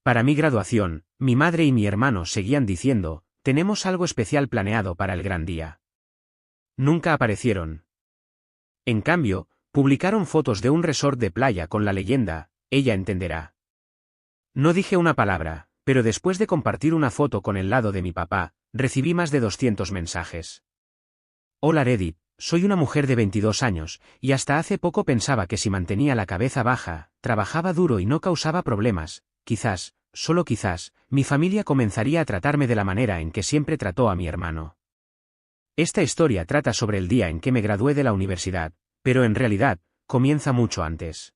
Para mi graduación, mi madre y mi hermano seguían diciendo, tenemos algo especial planeado para el gran día. Nunca aparecieron. En cambio, publicaron fotos de un resort de playa con la leyenda, ella entenderá. No dije una palabra, pero después de compartir una foto con el lado de mi papá, recibí más de 200 mensajes. Hola Reddit, soy una mujer de 22 años, y hasta hace poco pensaba que si mantenía la cabeza baja, trabajaba duro y no causaba problemas, quizás, solo quizás, mi familia comenzaría a tratarme de la manera en que siempre trató a mi hermano. Esta historia trata sobre el día en que me gradué de la universidad, pero en realidad, comienza mucho antes.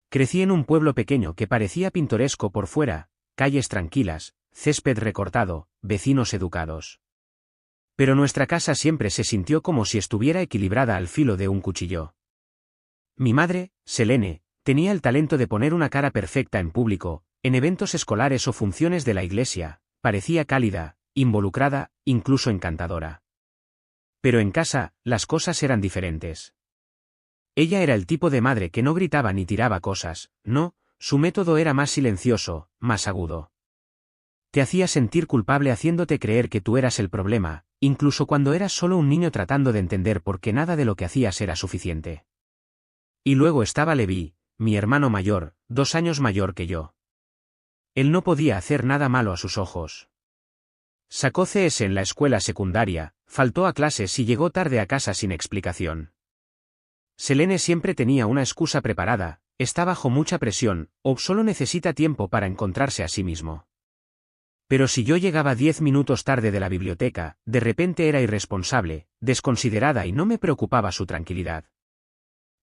Crecí en un pueblo pequeño que parecía pintoresco por fuera, calles tranquilas, césped recortado, vecinos educados. Pero nuestra casa siempre se sintió como si estuviera equilibrada al filo de un cuchillo. Mi madre, Selene, tenía el talento de poner una cara perfecta en público, en eventos escolares o funciones de la iglesia, parecía cálida, involucrada, incluso encantadora. Pero en casa, las cosas eran diferentes. Ella era el tipo de madre que no gritaba ni tiraba cosas, no, su método era más silencioso, más agudo. Te hacía sentir culpable haciéndote creer que tú eras el problema, incluso cuando eras solo un niño tratando de entender por qué nada de lo que hacías era suficiente. Y luego estaba Levi, mi hermano mayor, 2 años mayor que yo. Él no podía hacer nada malo a sus ojos. Sacó CS en la escuela secundaria, faltó a clases y llegó tarde a casa sin explicación. Selene siempre tenía una excusa preparada, está bajo mucha presión, o solo necesita tiempo para encontrarse a sí mismo. Pero si yo llegaba 10 minutos tarde de la biblioteca, de repente era irresponsable, desconsiderada y no me preocupaba su tranquilidad.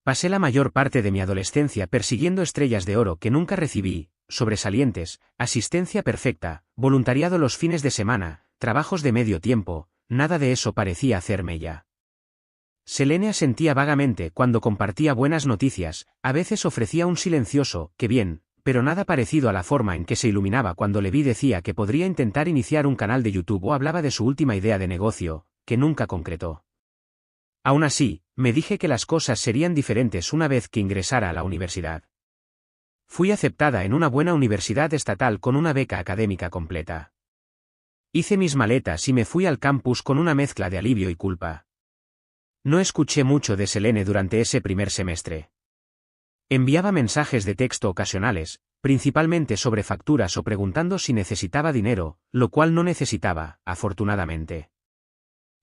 Pasé la mayor parte de mi adolescencia persiguiendo estrellas de oro que nunca recibí, sobresalientes, asistencia perfecta, voluntariado los fines de semana, trabajos de medio tiempo, nada de eso parecía hacerme ya. Selene asentía vagamente cuando compartía buenas noticias, a veces ofrecía un silencioso, qué bien, pero nada parecido a la forma en que se iluminaba cuando Levi decía que podría intentar iniciar un canal de YouTube o hablaba de su última idea de negocio, que nunca concretó. Aún así, me dije que las cosas serían diferentes una vez que ingresara a la universidad. Fui aceptada en una buena universidad estatal con una beca académica completa. Hice mis maletas y me fui al campus con una mezcla de alivio y culpa. No escuché mucho de Selene durante ese primer semestre. Enviaba mensajes de texto ocasionales, principalmente sobre facturas o preguntando si necesitaba dinero, lo cual no necesitaba, afortunadamente.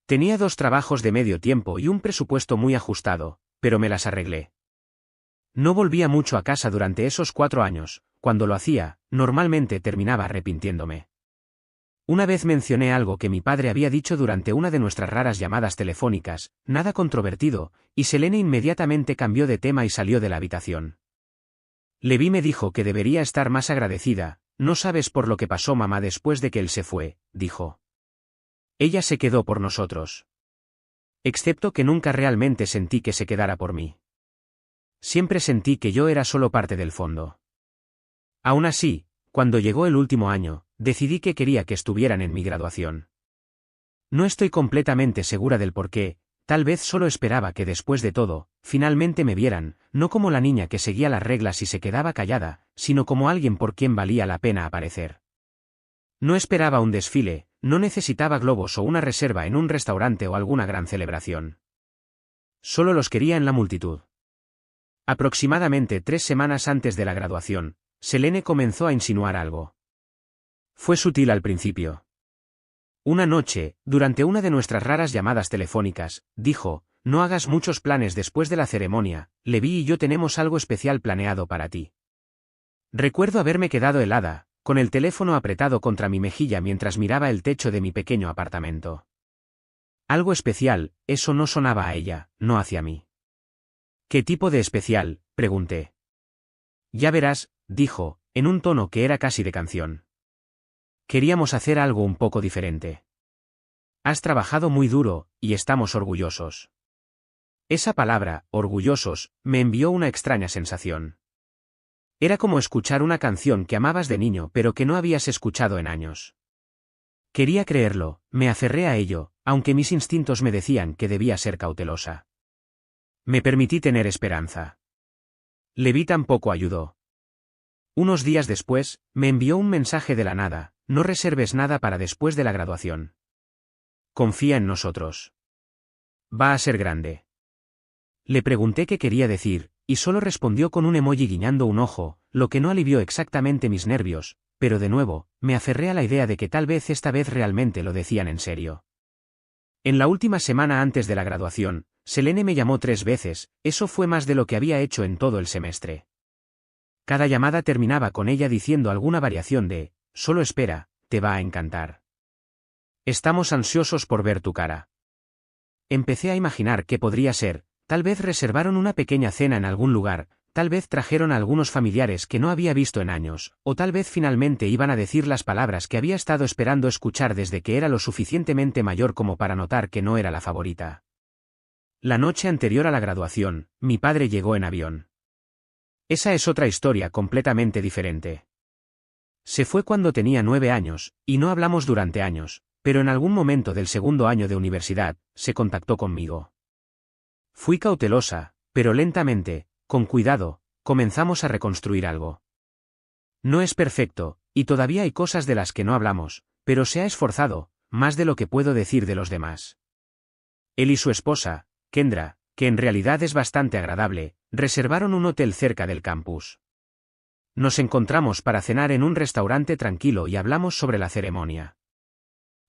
Tenía 2 trabajos de medio tiempo y un presupuesto muy ajustado, pero me las arreglé. No volvía mucho a casa durante esos 4 años, cuando lo hacía, normalmente terminaba arrepintiéndome. Una vez mencioné algo que mi padre había dicho durante una de nuestras raras llamadas telefónicas, nada controvertido, y Selene inmediatamente cambió de tema y salió de la habitación. Levi me dijo que debería estar más agradecida, no sabes por lo que pasó mamá después de que él se fue, dijo. Ella se quedó por nosotros. Excepto que nunca realmente sentí que se quedara por mí. Siempre sentí que yo era solo parte del fondo. Aún así, cuando llegó el último año, decidí que quería que estuvieran en mi graduación. No estoy completamente segura del por qué, tal vez solo esperaba que después de todo, finalmente me vieran, no como la niña que seguía las reglas y se quedaba callada, sino como alguien por quien valía la pena aparecer. No esperaba un desfile, no necesitaba globos o una reserva en un restaurante o alguna gran celebración. Solo los quería en la multitud. Aproximadamente 3 semanas antes de la graduación, Selene comenzó a insinuar algo. Fue sutil al principio. Una noche, durante una de nuestras raras llamadas telefónicas, dijo, no hagas muchos planes después de la ceremonia, Levi y yo tenemos algo especial planeado para ti. Recuerdo haberme quedado helada, con el teléfono apretado contra mi mejilla mientras miraba el techo de mi pequeño apartamento. Algo especial, eso no sonaba a ella, no hacia mí. ¿Qué tipo de especial?, pregunté. Ya verás, dijo, en un tono que era casi de canción. Queríamos hacer algo un poco diferente. Has trabajado muy duro, y estamos orgullosos. Esa palabra, orgullosos, me envió una extraña sensación. Era como escuchar una canción que amabas de niño pero que no habías escuchado en años. Quería creerlo, me aferré a ello, aunque mis instintos me decían que debía ser cautelosa. Me permití tener esperanza. Levi tampoco ayudó. Unos días después, me envió un mensaje de la nada: no reserves nada para después de la graduación. Confía en nosotros. Va a ser grande. Le pregunté qué quería decir, y solo respondió con un emoji guiñando un ojo, lo que no alivió exactamente mis nervios, pero de nuevo, me aferré a la idea de que tal vez esta vez realmente lo decían en serio. En la última semana antes de la graduación, Selene me llamó 3 veces, eso fue más de lo que había hecho en todo el semestre. Cada llamada terminaba con ella diciendo alguna variación de: solo espera, te va a encantar. Estamos ansiosos por ver tu cara. Empecé a imaginar qué podría ser: tal vez reservaron una pequeña cena en algún lugar, tal vez trajeron a algunos familiares que no había visto en años, o tal vez finalmente iban a decir las palabras que había estado esperando escuchar desde que era lo suficientemente mayor como para notar que no era la favorita. La noche anterior a la graduación, mi padre llegó en avión. Esa es otra historia completamente diferente. Se fue cuando tenía 9 años, y no hablamos durante años, pero en algún momento del segundo año de universidad, se contactó conmigo. Fui cautelosa, pero lentamente, con cuidado, comenzamos a reconstruir algo. No es perfecto, y todavía hay cosas de las que no hablamos, pero se ha esforzado, más de lo que puedo decir de los demás. Él y su esposa, Kendra, que en realidad es bastante agradable, reservaron un hotel cerca del campus. Nos encontramos para cenar en un restaurante tranquilo y hablamos sobre la ceremonia.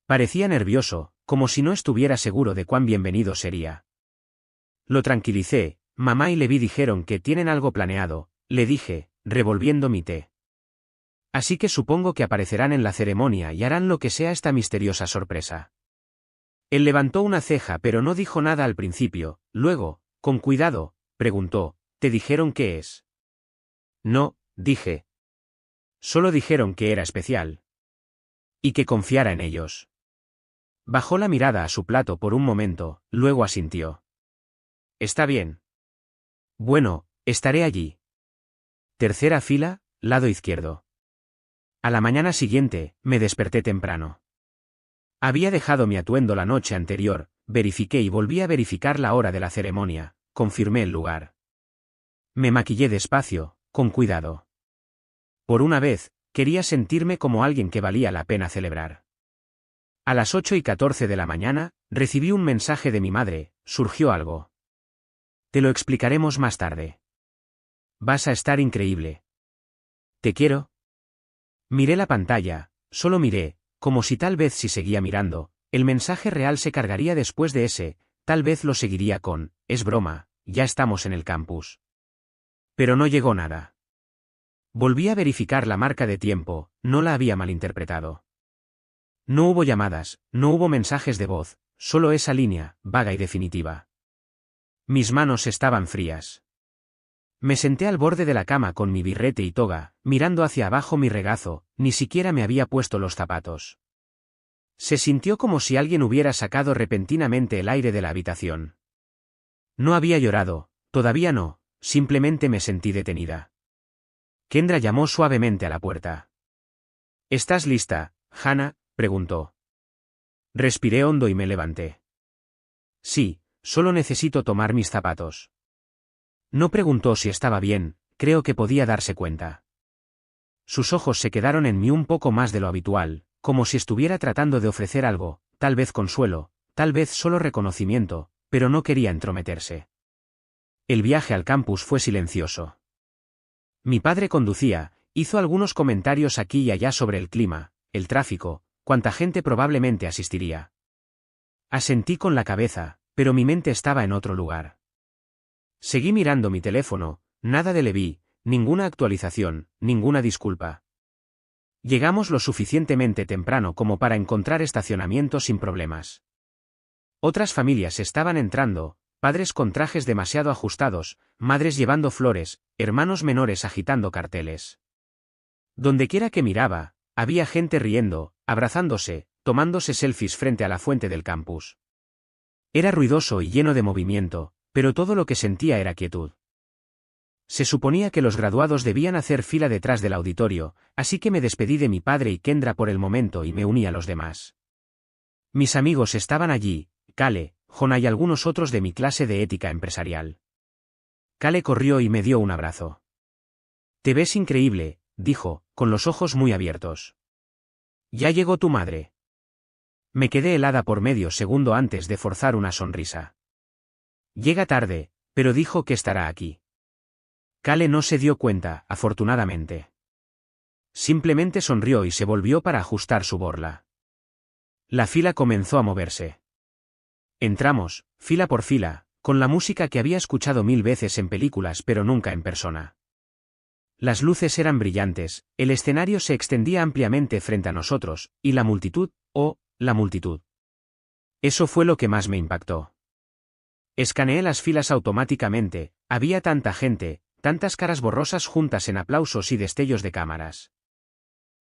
Parecía nervioso, como si no estuviera seguro de cuán bienvenido sería. Lo tranquilicé: mamá y Levi dijeron que tienen algo planeado, le dije, revolviendo mi té. Así que supongo que aparecerán en la ceremonia y harán lo que sea esta misteriosa sorpresa. Él levantó una ceja pero no dijo nada al principio, luego, con cuidado, preguntó: ¿te dijeron qué es? No, dije. Solo dijeron que era especial. Y que confiara en ellos. Bajó la mirada a su plato por un momento, luego asintió. Está bien. Bueno, estaré allí. Tercera fila, lado izquierdo. A la mañana siguiente, me desperté temprano. Había dejado mi atuendo la noche anterior, verifiqué y volví a verificar la hora de la ceremonia, confirmé el lugar. Me maquillé despacio, con cuidado. Por una vez, quería sentirme como alguien que valía la pena celebrar. A las 8:14 de la mañana, recibí un mensaje de mi madre: surgió algo. Te lo explicaremos más tarde. Vas a estar increíble. Te quiero. Miré la pantalla, solo miré, como si tal vez si seguía mirando, el mensaje real se cargaría después de ese, tal vez lo seguiría con: es broma, ya estamos en el campus. Pero no llegó nada. Volví a verificar la marca de tiempo, no la había malinterpretado. No hubo llamadas, no hubo mensajes de voz, solo esa línea, vaga y definitiva. Mis manos estaban frías. Me senté al borde de la cama con mi birrete y toga, mirando hacia abajo mi regazo, ni siquiera me había puesto los zapatos. Se sintió como si alguien hubiera sacado repentinamente el aire de la habitación. No había llorado, todavía no, simplemente me sentí detenida. Kendra llamó suavemente a la puerta. ¿Estás lista, Hannah?, preguntó. Respiré hondo y me levanté. Sí, solo necesito tomar mis zapatos. No preguntó si estaba bien, creo que podía darse cuenta. Sus ojos se quedaron en mí un poco más de lo habitual, como si estuviera tratando de ofrecer algo, tal vez consuelo, tal vez solo reconocimiento, pero no quería entrometerse. El viaje al campus fue silencioso. Mi padre conducía, hizo algunos comentarios aquí y allá sobre el clima, el tráfico, cuánta gente probablemente asistiría. Asentí con la cabeza, pero mi mente estaba en otro lugar. Seguí mirando mi teléfono, nada de Levi, ninguna actualización, ninguna disculpa. Llegamos lo suficientemente temprano como para encontrar estacionamiento sin problemas. Otras familias estaban entrando, padres con trajes demasiado ajustados, madres llevando flores, hermanos menores agitando carteles. Dondequiera que miraba, había gente riendo, abrazándose, tomándose selfies frente a la fuente del campus. Era ruidoso y lleno de movimiento, pero todo lo que sentía era quietud. Se suponía que los graduados debían hacer fila detrás del auditorio, así que me despedí de mi padre y Kendra por el momento y me uní a los demás. Mis amigos estaban allí: Kale, Jonah y algunos otros de mi clase de ética empresarial. Kale corrió y me dio un abrazo. Te ves increíble, dijo, con los ojos muy abiertos. Ya llegó tu madre. Me quedé helada por medio segundo antes de forzar una sonrisa. Llega tarde, pero dijo que estará aquí. Cale no se dio cuenta, afortunadamente. Simplemente sonrió y se volvió para ajustar su borla. La fila comenzó a moverse. Entramos, fila por fila, con la música que había escuchado 1000 veces en películas pero nunca en persona. Las luces eran brillantes, el escenario se extendía ampliamente frente a nosotros, y la multitud, la multitud. Eso fue lo que más me impactó. Escaneé las filas automáticamente, había tanta gente, tantas caras borrosas juntas en aplausos y destellos de cámaras.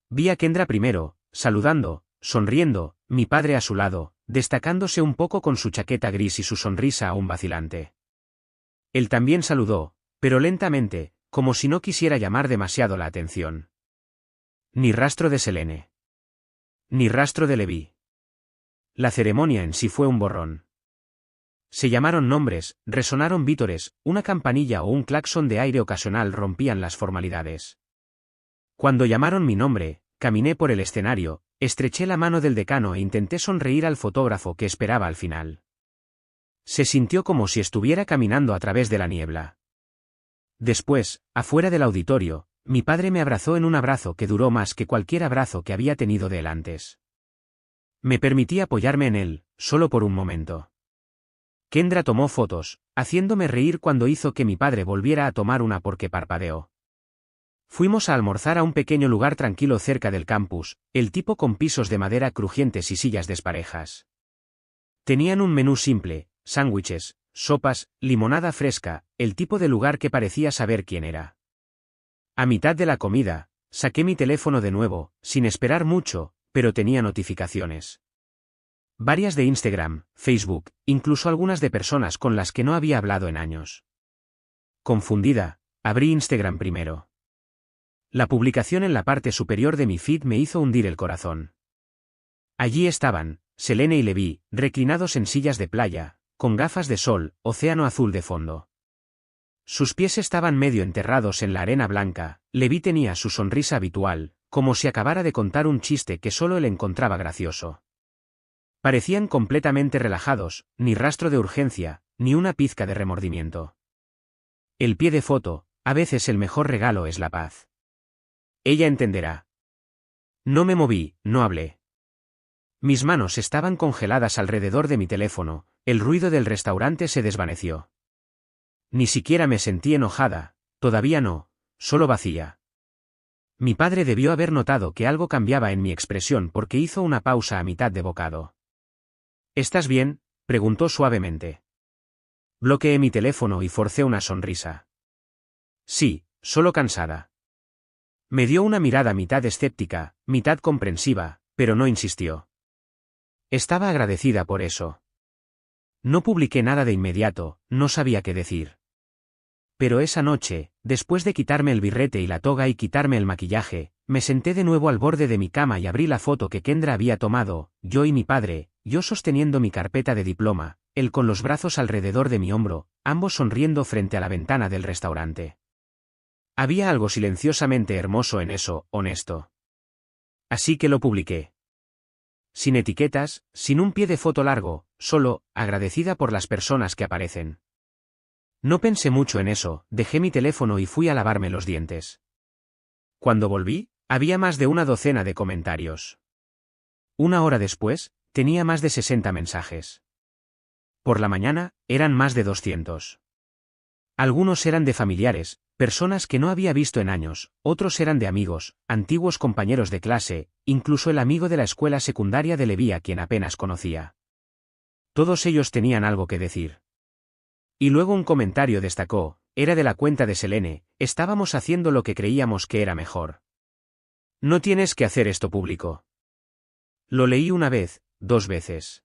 Vi a Kendra primero, saludando, sonriendo, mi padre a su lado, destacándose un poco con su chaqueta gris y su sonrisa aún vacilante. Él también saludó, pero lentamente, como si no quisiera llamar demasiado la atención. Ni rastro de Selene. Ni rastro de Levi. La ceremonia en sí fue un borrón. Se llamaron nombres, resonaron vítores, una campanilla o un claxon de aire ocasional rompían las formalidades. Cuando llamaron mi nombre, caminé por el escenario, estreché la mano del decano e intenté sonreír al fotógrafo que esperaba al final. Se sintió como si estuviera caminando a través de la niebla. Después, afuera del auditorio, mi padre me abrazó en un abrazo que duró más que cualquier abrazo que había tenido de él antes. Me permití apoyarme en él, solo por un momento. Kendra tomó fotos, haciéndome reír cuando hizo que mi padre volviera a tomar una porque parpadeó. Fuimos a almorzar a un pequeño lugar tranquilo cerca del campus, el tipo con pisos de madera crujientes y sillas desparejas. Tenían un menú simple, sándwiches, sopas, limonada fresca, el tipo de lugar que parecía saber quién era. A mitad de la comida, saqué mi teléfono de nuevo, sin esperar mucho, pero tenía notificaciones. Varias de Instagram, Facebook, incluso algunas de personas con las que no había hablado en años. Confundida, abrí Instagram primero. La publicación en la parte superior de mi feed me hizo hundir el corazón. Allí estaban, Selene y Levi, reclinados en sillas de playa, con gafas de sol, océano azul de fondo. Sus pies estaban medio enterrados en la arena blanca, Levi tenía su sonrisa habitual, como si acabara de contar un chiste que solo él encontraba gracioso. Parecían completamente relajados, ni rastro de urgencia, ni una pizca de remordimiento. El pie de foto, a veces el mejor regalo es la paz. Ella entenderá. No me moví, no hablé. Mis manos estaban congeladas alrededor de mi teléfono, el ruido del restaurante se desvaneció. Ni siquiera me sentí enojada, todavía no, solo vacía. Mi padre debió haber notado que algo cambiaba en mi expresión porque hizo una pausa a mitad de bocado. ¿Estás bien?, preguntó suavemente. Bloqueé mi teléfono y forcé una sonrisa. Sí, solo cansada. Me dio una mirada mitad escéptica, mitad comprensiva, pero no insistió. Estaba agradecida por eso. No publiqué nada de inmediato, no sabía qué decir. Pero esa noche, después de quitarme el birrete y la toga y quitarme el maquillaje, me senté de nuevo al borde de mi cama y abrí la foto que Kendra había tomado, yo y mi padre, yo sosteniendo mi carpeta de diploma, él con los brazos alrededor de mi hombro, ambos sonriendo frente a la ventana del restaurante. Había algo silenciosamente hermoso en eso, honesto. Así que lo publiqué. Sin etiquetas, sin un pie de foto largo, solo, agradecida por las personas que aparecen. No pensé mucho en eso, dejé mi teléfono y fui a lavarme los dientes. Cuando volví, había más de una docena de comentarios. Una hora después, tenía más de 60 mensajes. Por la mañana, eran más de 200. Algunos eran de familiares, personas que no había visto en años, otros eran de amigos, antiguos compañeros de clase, incluso el amigo de la escuela secundaria de Levi a quien apenas conocía. Todos ellos tenían algo que decir. Y luego un comentario destacó, era de la cuenta de Selene, estábamos haciendo lo que creíamos que era mejor. No tienes que hacer esto público. Lo leí una vez, 2 veces.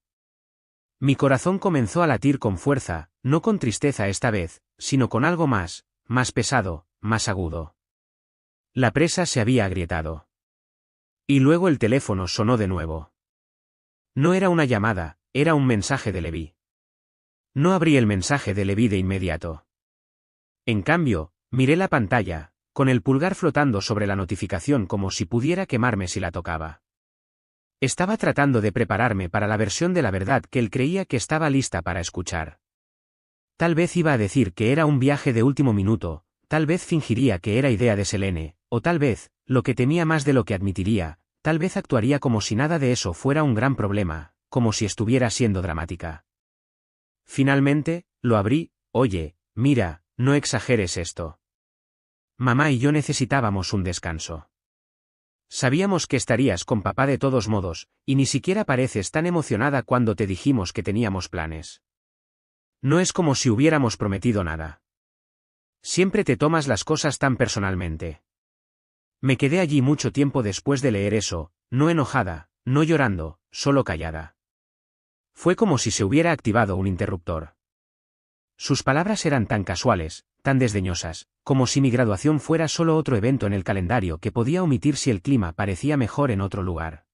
Mi corazón comenzó a latir con fuerza, no con tristeza esta vez, sino con algo más pesado, más agudo. La presa se había agrietado. Y luego el teléfono sonó de nuevo. No era una llamada, era un mensaje de Levi. No abrí el mensaje de Levi de inmediato. En cambio, miré la pantalla, con el pulgar flotando sobre la notificación como si pudiera quemarme si la tocaba. Estaba tratando de prepararme para la versión de la verdad que él creía que estaba lista para escuchar. Tal vez iba a decir que era un viaje de último minuto, tal vez fingiría que era idea de Selene, o tal vez, lo que temía más de lo que admitiría, tal vez actuaría como si nada de eso fuera un gran problema, como si estuviera siendo dramática. Finalmente, lo abrí. Oye, mira, no exageres esto. Mamá y yo necesitábamos un descanso. Sabíamos que estarías con papá de todos modos, y ni siquiera pareces tan emocionada cuando te dijimos que teníamos planes. No es como si hubiéramos prometido nada. Siempre te tomas las cosas tan personalmente. Me quedé allí mucho tiempo después de leer eso, no enojada, no llorando, solo callada. Fue como si se hubiera activado un interruptor. Sus palabras eran tan casuales, tan desdeñosas, como si mi graduación fuera solo otro evento en el calendario que podía omitir si el clima parecía mejor en otro lugar.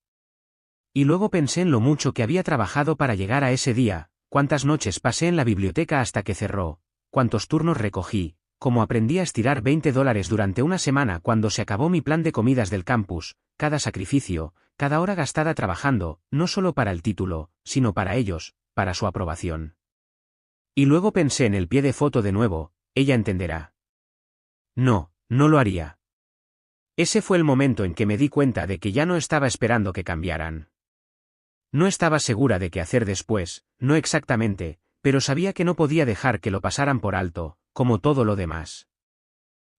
Y luego pensé en lo mucho que había trabajado para llegar a ese día, cuántas noches pasé en la biblioteca hasta que cerró, cuántos turnos recogí, cómo aprendí a estirar $20 durante una semana cuando se acabó mi plan de comidas del campus, cada sacrificio, cada hora gastada trabajando, no solo para el título, sino para ellos, para su aprobación. Y luego pensé en el pie de foto de nuevo, ella entenderá. No, no lo haría. Ese fue el momento en que me di cuenta de que ya no estaba esperando que cambiaran. No estaba segura de qué hacer después, no exactamente, pero sabía que no podía dejar que lo pasaran por alto, como todo lo demás.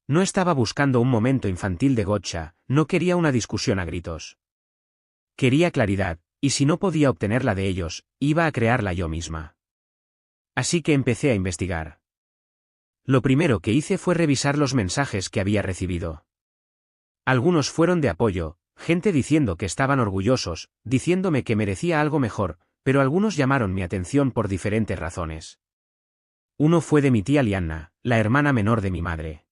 No estaba buscando un momento infantil de gotcha, no quería una discusión a gritos. Quería claridad, y si no podía obtenerla de ellos, iba a crearla yo misma. Así que empecé a investigar. Lo primero que hice fue revisar los mensajes que había recibido. Algunos fueron de apoyo, gente diciendo que estaban orgullosos, diciéndome que merecía algo mejor, pero algunos llamaron mi atención por diferentes razones. Uno fue de mi tía Lianna, la hermana menor de mi madre.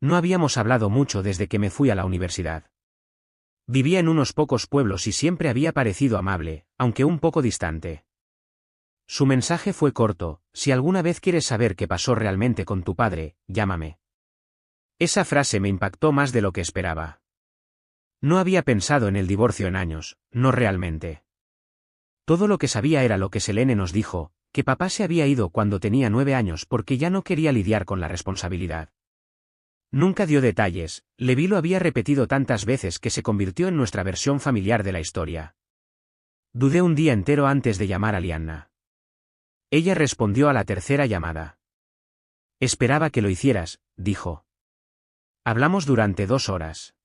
No habíamos hablado mucho desde que me fui a la universidad. Vivía en unos pocos pueblos y siempre había parecido amable, aunque un poco distante. Su mensaje fue corto: si alguna vez quieres saber qué pasó realmente con tu padre, llámame. Esa frase me impactó más de lo que esperaba. No había pensado en el divorcio en años, no realmente. Todo lo que sabía era lo que Selene nos dijo, que papá se había ido cuando tenía 9 años porque ya no quería lidiar con la responsabilidad. Nunca dio detalles, Levi lo había repetido tantas veces que se convirtió en nuestra versión familiar de la historia. Dudé un día entero antes de llamar a Lianna. Ella respondió a la tercera llamada. Esperaba que lo hicieras, dijo. Hablamos durante 2 horas.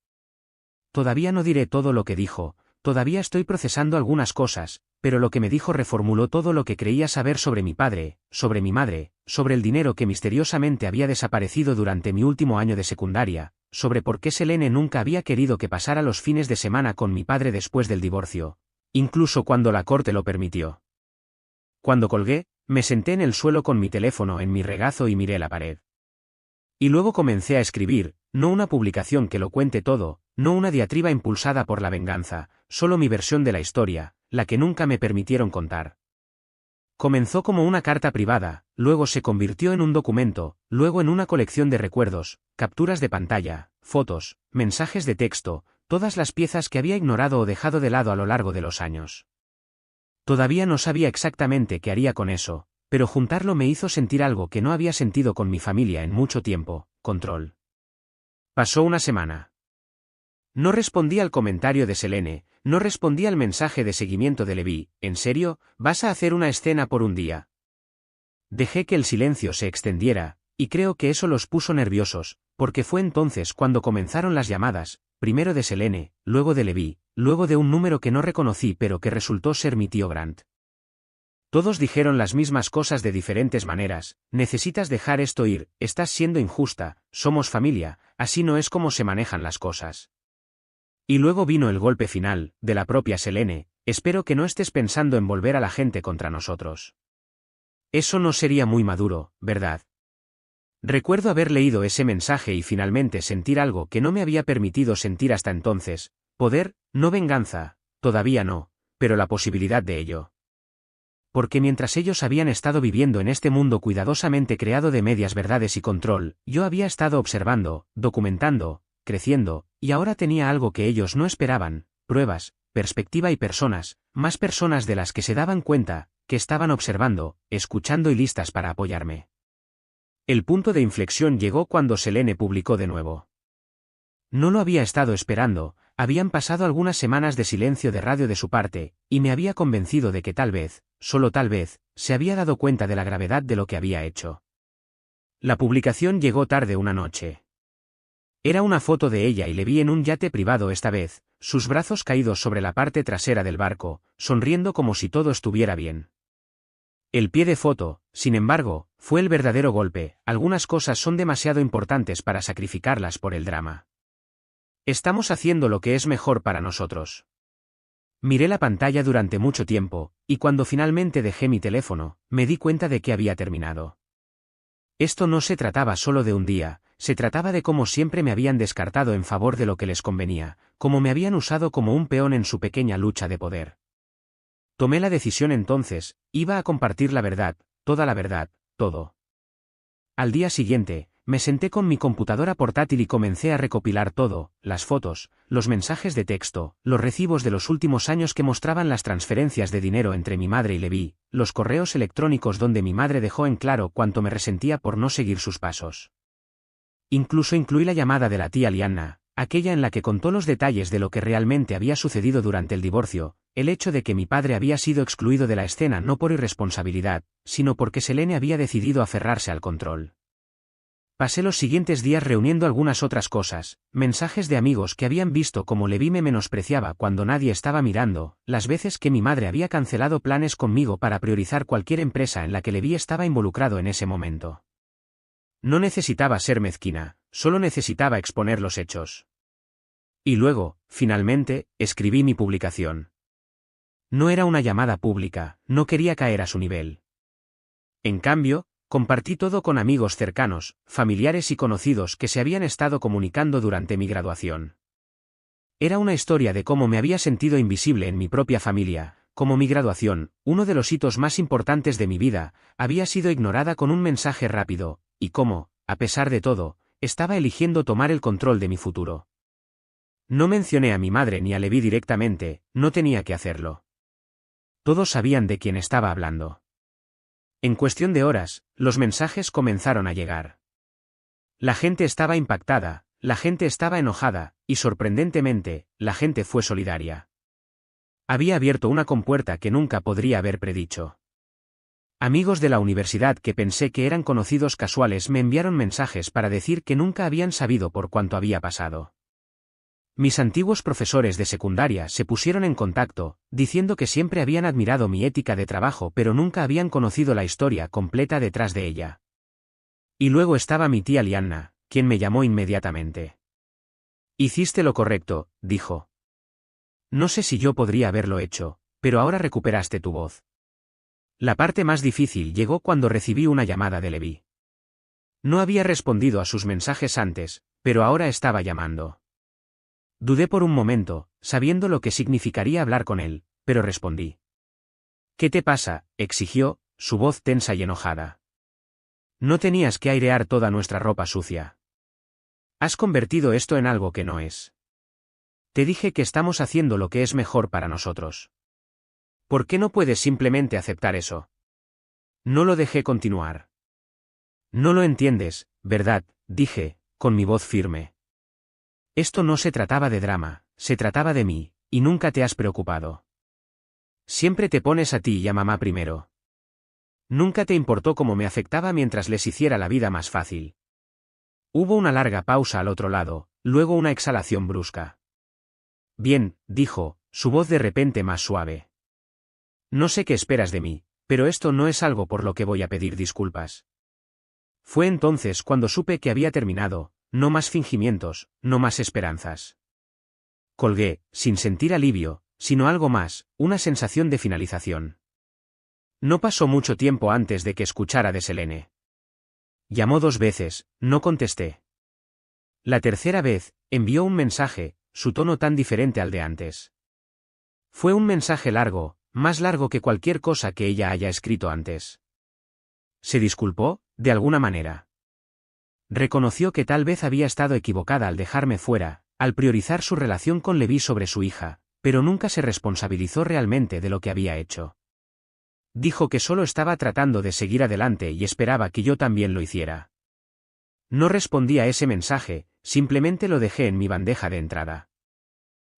Todavía no diré todo lo que dijo, todavía estoy procesando algunas cosas, pero lo que me dijo reformuló todo lo que creía saber sobre mi padre, sobre mi madre, sobre el dinero que misteriosamente había desaparecido durante mi último año de secundaria, sobre por qué Selene nunca había querido que pasara los fines de semana con mi padre después del divorcio, incluso cuando la corte lo permitió. Cuando colgué, me senté en el suelo con mi teléfono en mi regazo y miré la pared. Y luego comencé a escribir, no una publicación que lo cuente todo, no una diatriba impulsada por la venganza, solo mi versión de la historia, la que nunca me permitieron contar. Comenzó como una carta privada, luego se convirtió en un documento, luego en una colección de recuerdos, capturas de pantalla, fotos, mensajes de texto, todas las piezas que había ignorado o dejado de lado a lo largo de los años. Todavía no sabía exactamente qué haría con eso, pero juntarlo me hizo sentir algo que no había sentido con mi familia en mucho tiempo: control. Pasó una semana. No respondí al comentario de Selene, no respondí al mensaje de seguimiento de Levi. ¿En serio, vas a hacer una escena por un día? Dejé que el silencio se extendiera, y creo que eso los puso nerviosos, porque fue entonces cuando comenzaron las llamadas, primero de Selene, luego de Levi, luego de un número que no reconocí pero que resultó ser mi tío Grant. Todos dijeron las mismas cosas de diferentes maneras: necesitas dejar esto ir, estás siendo injusta, somos familia, así no es como se manejan las cosas. Y luego vino el golpe final, de la propia Selene: espero que no estés pensando en volver a la gente contra nosotros. Eso no sería muy maduro, ¿verdad? Recuerdo haber leído ese mensaje y finalmente sentir algo que no me había permitido sentir hasta entonces: poder, no venganza, todavía no, pero la posibilidad de ello. porque mientras ellos habían estado viviendo en este mundo cuidadosamente creado de medias verdades y control, yo había estado observando, documentando, creciendo, y ahora tenía algo que ellos no esperaban: pruebas, perspectiva y personas, más personas de las que se daban cuenta, que estaban observando, escuchando y listas para apoyarme. El punto de inflexión llegó cuando Selene publicó de nuevo. No lo había estado esperando, habían pasado algunas semanas de silencio de radio de su parte, y me había convencido de que tal vez, solo tal vez, se había dado cuenta de la gravedad de lo que había hecho. La publicación llegó tarde una noche. Era una foto de ella y le vi en un yate privado esta vez, sus brazos caídos sobre la parte trasera del barco, sonriendo como si todo estuviera bien. El pie de foto, sin embargo, fue el verdadero golpe: algunas cosas son demasiado importantes para sacrificarlas por el drama. Estamos haciendo lo que es mejor para nosotros. Miré la pantalla durante mucho tiempo, y cuando finalmente dejé mi teléfono, me di cuenta de que había terminado. Esto no se trataba solo de un día, se trataba de cómo siempre me habían descartado en favor de lo que les convenía, cómo me habían usado como un peón en su pequeña lucha de poder. Tomé la decisión entonces: iba a compartir la verdad, toda la verdad, todo. Al día siguiente, me senté con mi computadora portátil y comencé a recopilar todo: las fotos, los mensajes de texto, los recibos de los últimos años que mostraban las transferencias de dinero entre mi madre y Levi, los correos electrónicos donde mi madre dejó en claro cuánto me resentía por no seguir sus pasos. Incluso incluí la llamada de la tía Lianna, aquella en la que contó los detalles de lo que realmente había sucedido durante el divorcio, el hecho de que mi padre había sido excluido de la escena no por irresponsabilidad, sino porque Selene había decidido aferrarse al control. Pasé los siguientes días reuniendo algunas otras cosas: mensajes de amigos que habían visto cómo Levi me menospreciaba cuando nadie estaba mirando, las veces que mi madre había cancelado planes conmigo para priorizar cualquier empresa en la que Levi estaba involucrado en ese momento. No necesitaba ser mezquina, solo necesitaba exponer los hechos. Y luego, finalmente, escribí mi publicación. No era una llamada pública, no quería caer a su nivel. En cambio, compartí todo con amigos cercanos, familiares y conocidos que se habían estado comunicando durante mi graduación. Era una historia de cómo me había sentido invisible en mi propia familia, cómo mi graduación, uno de los hitos más importantes de mi vida, había sido ignorada con un mensaje rápido, y cómo, a pesar de todo, estaba eligiendo tomar el control de mi futuro. No mencioné a mi madre ni a Levi directamente, no tenía que hacerlo. Todos sabían de quién estaba hablando. En cuestión de horas, los mensajes comenzaron a llegar. La gente estaba impactada, la gente estaba enojada, y sorprendentemente, la gente fue solidaria. Había abierto una compuerta que nunca podría haber predicho. Amigos de la universidad que pensé que eran conocidos casuales me enviaron mensajes para decir que nunca habían sabido por cuánto había pasado. Mis antiguos profesores de secundaria se pusieron en contacto, diciendo que siempre habían admirado mi ética de trabajo pero nunca habían conocido la historia completa detrás de ella. Y luego estaba mi tía Lianna, quien me llamó inmediatamente. «Hiciste lo correcto», dijo. «No sé si yo podría haberlo hecho, pero ahora recuperaste tu voz». La parte más difícil llegó cuando recibí una llamada de Levi. No había respondido a sus mensajes antes, pero ahora estaba llamando. Dudé por un momento, sabiendo lo que significaría hablar con él, pero respondí. «¿Qué te pasa?», exigió, su voz tensa y enojada. «No tenías que airear toda nuestra ropa sucia. Has convertido esto en algo que no es. Te dije que estamos haciendo lo que es mejor para nosotros. ¿Por qué no puedes simplemente aceptar eso?». No lo dejé continuar. «No lo entiendes, ¿verdad?», dije, con mi voz firme. «Esto no se trataba de drama, se trataba de mí, y nunca te has preocupado. Siempre te pones a ti y a mamá primero. Nunca te importó cómo me afectaba mientras les hiciera la vida más fácil». Hubo una larga pausa al otro lado, luego una exhalación brusca. «Bien», dijo, su voz de repente más suave. «No sé qué esperas de mí, pero esto no es algo por lo que voy a pedir disculpas». Fue entonces cuando supe que había terminado. No más fingimientos, no más esperanzas. Colgué, sin sentir alivio, sino algo más, una sensación de finalización. No pasó mucho tiempo antes de que escuchara de Selene. Llamó 2 veces, no contesté. La tercera vez, envió un mensaje, su tono tan diferente al de antes. Fue un mensaje largo, más largo que cualquier cosa que ella haya escrito antes. Se disculpó, de alguna manera. Reconoció que tal vez había estado equivocada al dejarme fuera, al priorizar su relación con Levi sobre su hija, pero nunca se responsabilizó realmente de lo que había hecho. Dijo que solo estaba tratando de seguir adelante y esperaba que yo también lo hiciera. No respondí a ese mensaje, simplemente lo dejé en mi bandeja de entrada.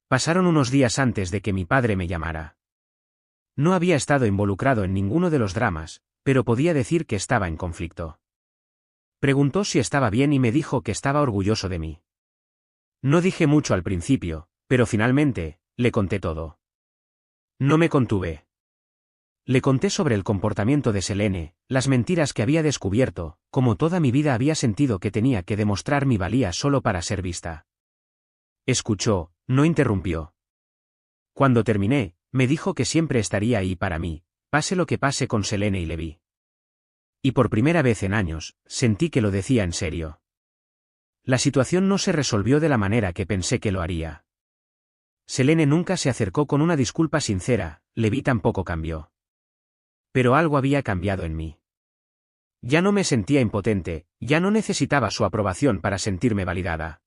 Pasaron unos días antes de que mi padre me llamara. No había estado involucrado en ninguno de los dramas, pero podía decir que estaba en conflicto. Preguntó si estaba bien y me dijo que estaba orgulloso de mí. No dije mucho al principio, pero finalmente, le conté todo. No me contuve. Le conté sobre el comportamiento de Selene, las mentiras que había descubierto, como toda mi vida había sentido que tenía que demostrar mi valía solo para ser vista. Escuchó, no interrumpió. Cuando terminé, me dijo que siempre estaría ahí para mí, pase lo que pase con Selene y Levi. Y por primera vez en años, sentí que lo decía en serio. La situación no se resolvió de la manera que pensé que lo haría. Selene nunca se acercó con una disculpa sincera, Levi tampoco cambió. Pero algo había cambiado en mí. Ya no me sentía impotente, ya no necesitaba su aprobación para sentirme validada.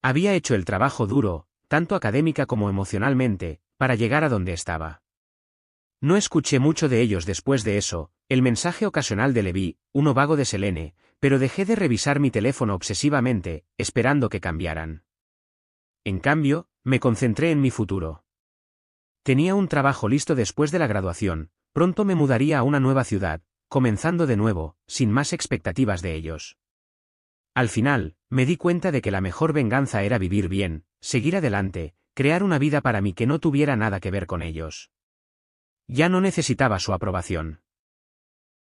Había hecho el trabajo duro, tanto académica como emocionalmente, para llegar a donde estaba. No escuché mucho de ellos después de eso, el mensaje ocasional de Levi, uno vago de Selene, pero dejé de revisar mi teléfono obsesivamente, esperando que cambiaran. En cambio, me concentré en mi futuro. Tenía un trabajo listo después de la graduación, pronto me mudaría a una nueva ciudad, comenzando de nuevo, sin más expectativas de ellos. Al final, me di cuenta de que la mejor venganza era vivir bien, seguir adelante, crear una vida para mí que no tuviera nada que ver con ellos. Ya no necesitaba su aprobación.